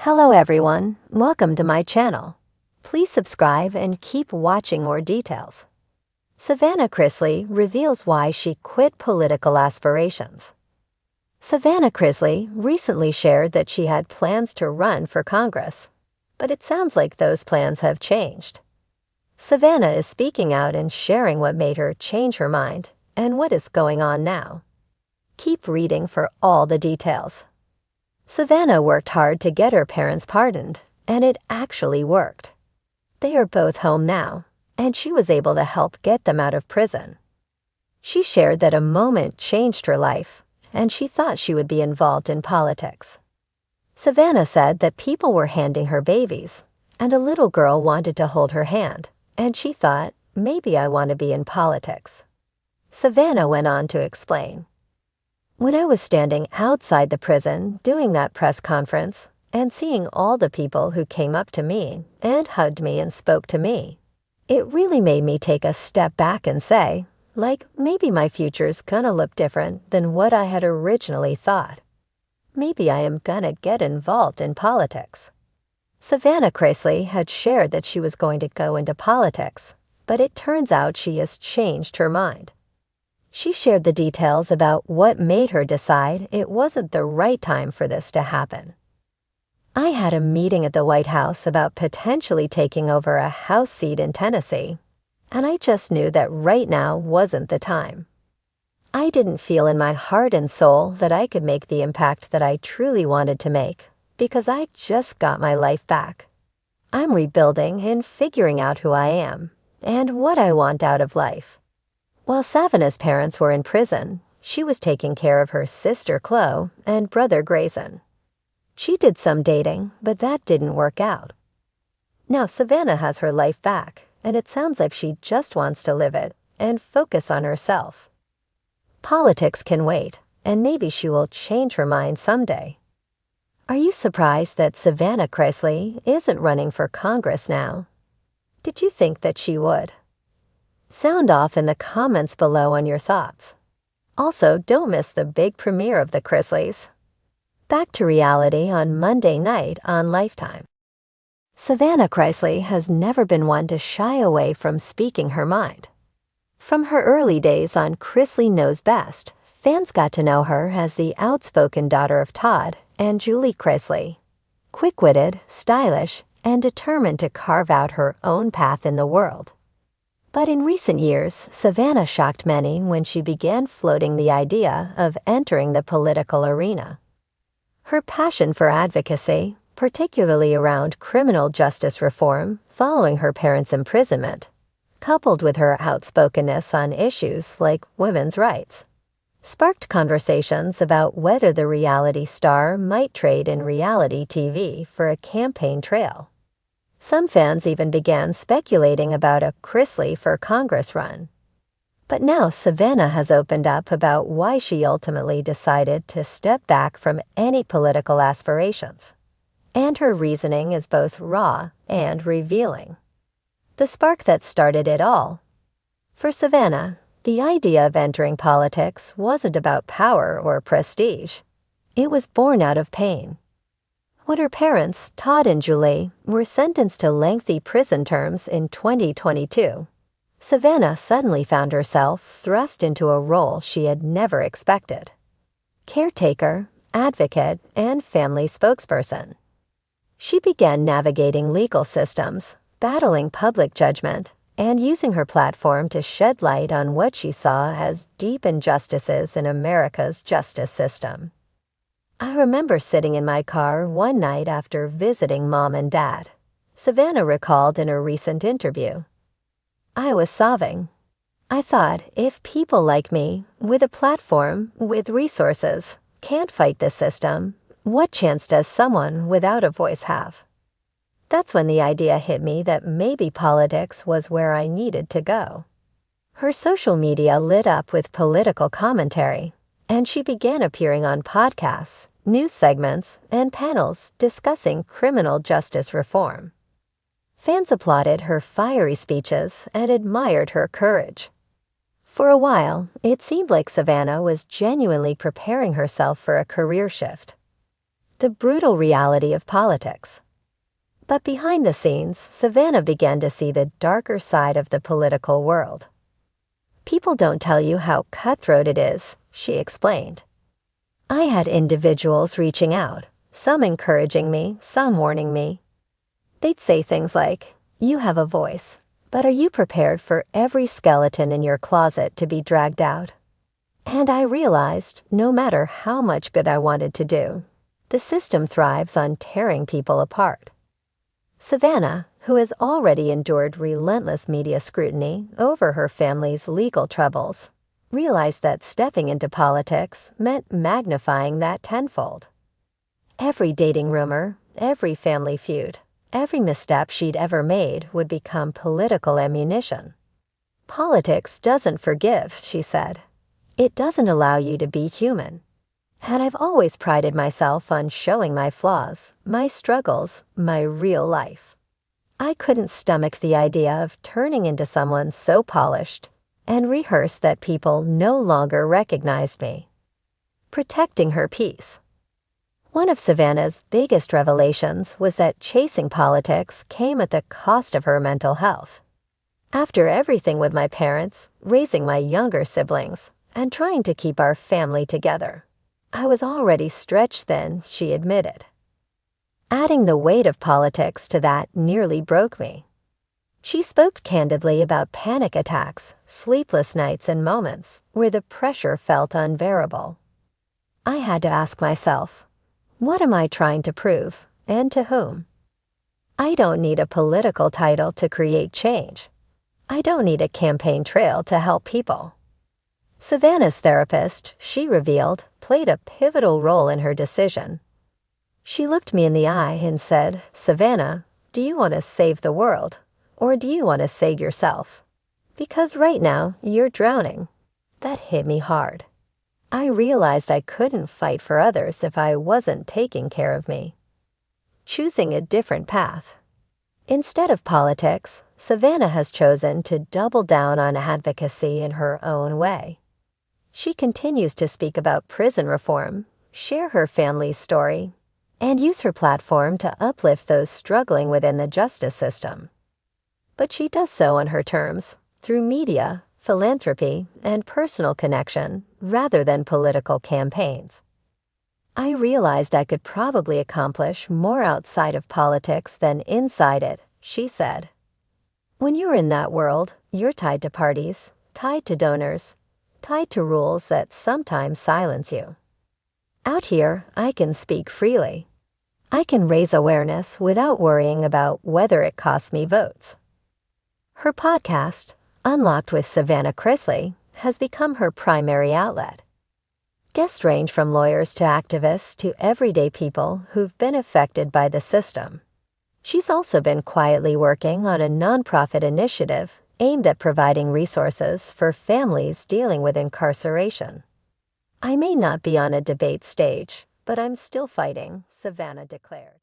Hello everyone, welcome to my channel. Please subscribe and keep watching more details. Savannah Chrisley reveals why she quit political aspirations. Savannah Chrisley recently shared that she had plans to run for Congress, but it sounds like those plans have changed. Savannah is speaking out and sharing what made her change her mind and what is going on now. Keep reading for all the details. Savannah worked hard to get her parents pardoned, and it actually worked. They are both home now, and she was able to help get them out of prison. She shared that a moment changed her life, and she thought she would be involved in politics. Savannah said that people were handing her babies, and a little girl wanted to hold her hand, and she thought, maybe I want to be in politics. Savannah went on to explain. When I was standing outside the prison doing that press conference and seeing all the people who came up to me and hugged me and spoke to me, it really made me take a step back and say, maybe my future's gonna look different than what I had originally thought. Maybe I am gonna get involved in politics. Savannah Chrisley had shared that she was going to go into politics, but it turns out she has changed her mind. She shared the details about what made her decide it wasn't the right time for this to happen. I had a meeting at the White House about potentially taking over a House seat in Tennessee, and I just knew that right now wasn't the time. I didn't feel in my heart and soul that I could make the impact that I truly wanted to make because I just got my life back. I'm rebuilding and figuring out who I am and what I want out of life. While Savannah's parents were in prison, she was taking care of her sister Chloe and brother Grayson. She did some dating, but that didn't work out. Now Savannah has her life back, and it sounds like she just wants to live it and focus on herself. Politics can wait, and maybe she will change her mind someday. Are you surprised that Savannah Chrisley isn't running for Congress now? Did you think that she would? Sound off in the comments below on your thoughts. Also, don't miss the big premiere of the Chrisleys. Back to reality on Monday night on Lifetime. Savannah Chrisley has never been one to shy away from speaking her mind. From her early days on Chrisley Knows Best, fans got to know her as the outspoken daughter of Todd and Julie Chrisley. Quick-witted, stylish, and determined to carve out her own path in the world. But in recent years, Savannah shocked many when she began floating the idea of entering the political arena. Her passion for advocacy, particularly around criminal justice reform following her parents' imprisonment, coupled with her outspokenness on issues like women's rights, sparked conversations about whether the reality star might trade in reality TV for a campaign trail. Some fans even began speculating about a Chrisley for Congress run. But now Savannah has opened up about why she ultimately decided to step back from any political aspirations. And her reasoning is both raw and revealing. The spark that started it all. For Savannah, the idea of entering politics wasn't about power or prestige. It was born out of pain. When her parents, Todd and Julie, were sentenced to lengthy prison terms in 2022, Savannah suddenly found herself thrust into a role she had never expected. Caretaker, advocate, and family spokesperson. She began navigating legal systems, battling public judgment, and using her platform to shed light on what she saw as deep injustices in America's justice system. I remember sitting in my car one night after visiting Mom and Dad, Savannah recalled in a recent interview. I was sobbing. I thought, if people like me, with a platform, with resources, can't fight this system, what chance does someone without a voice have? That's when the idea hit me that maybe politics was where I needed to go. Her social media lit up with political commentary, and she began appearing on podcasts, news segments, and panels discussing criminal justice reform. Fans applauded her fiery speeches and admired her courage. For a while, it seemed like Savannah was genuinely preparing herself for a career shift. the brutal reality of politics. But behind the scenes, Savannah began to see the darker side of the political world. People don't tell you how cutthroat it is, she explained. I had individuals reaching out, some encouraging me, some warning me. They'd say things like, "You have a voice, but are you prepared for every skeleton in your closet to be dragged out?" And I realized, no matter how much good I wanted to do, the system thrives on tearing people apart. Savannah, who has already endured relentless media scrutiny over her family's legal troubles, realized that stepping into politics meant magnifying that tenfold. Every dating rumor, every family feud, every misstep she'd ever made would become political ammunition. Politics doesn't forgive, she said. It doesn't allow you to be human. And I've always prided myself on showing my flaws, my struggles, my real life. I couldn't stomach the idea of turning into someone so polished and rehearsed that people no longer recognized me. Protecting her peace. One of Savannah's biggest revelations was that chasing politics came at the cost of her mental health. After everything with my parents, raising my younger siblings, and trying to keep our family together, I was already stretched thin, she admitted. Adding the weight of politics to that nearly broke me. She spoke candidly about panic attacks, sleepless nights, and moments where the pressure felt unbearable. I had to ask myself, what am I trying to prove, and to whom? I don't need a political title to create change. I don't need a campaign trail to help people. Savannah's therapist, she revealed, played a pivotal role in her decision. She looked me in the eye and said, "Savannah, do you want to save the world? Or do you want to save yourself? Because right now, you're drowning." That hit me hard. I realized I couldn't fight for others if I wasn't taking care of me. Choosing a different path. Instead of politics, Savannah has chosen to double down on advocacy in her own way. She continues to speak about prison reform, share her family's story, and use her platform to uplift those struggling within the justice system. But she does so on her terms, through media, philanthropy, and personal connection, rather than political campaigns. I realized I could probably accomplish more outside of politics than inside it, she said. When you're in that world, you're tied to parties, tied to donors, tied to rules that sometimes silence you. Out here, I can speak freely. I can raise awareness without worrying about whether it costs me votes. Her podcast, Unlocked with Savannah Chrisley, has become her primary outlet. Guests range from lawyers to activists to everyday people who've been affected by the system. She's also been quietly working on a nonprofit initiative aimed at providing resources for families dealing with incarceration. I may not be on a debate stage, but I'm still fighting, Savannah declared.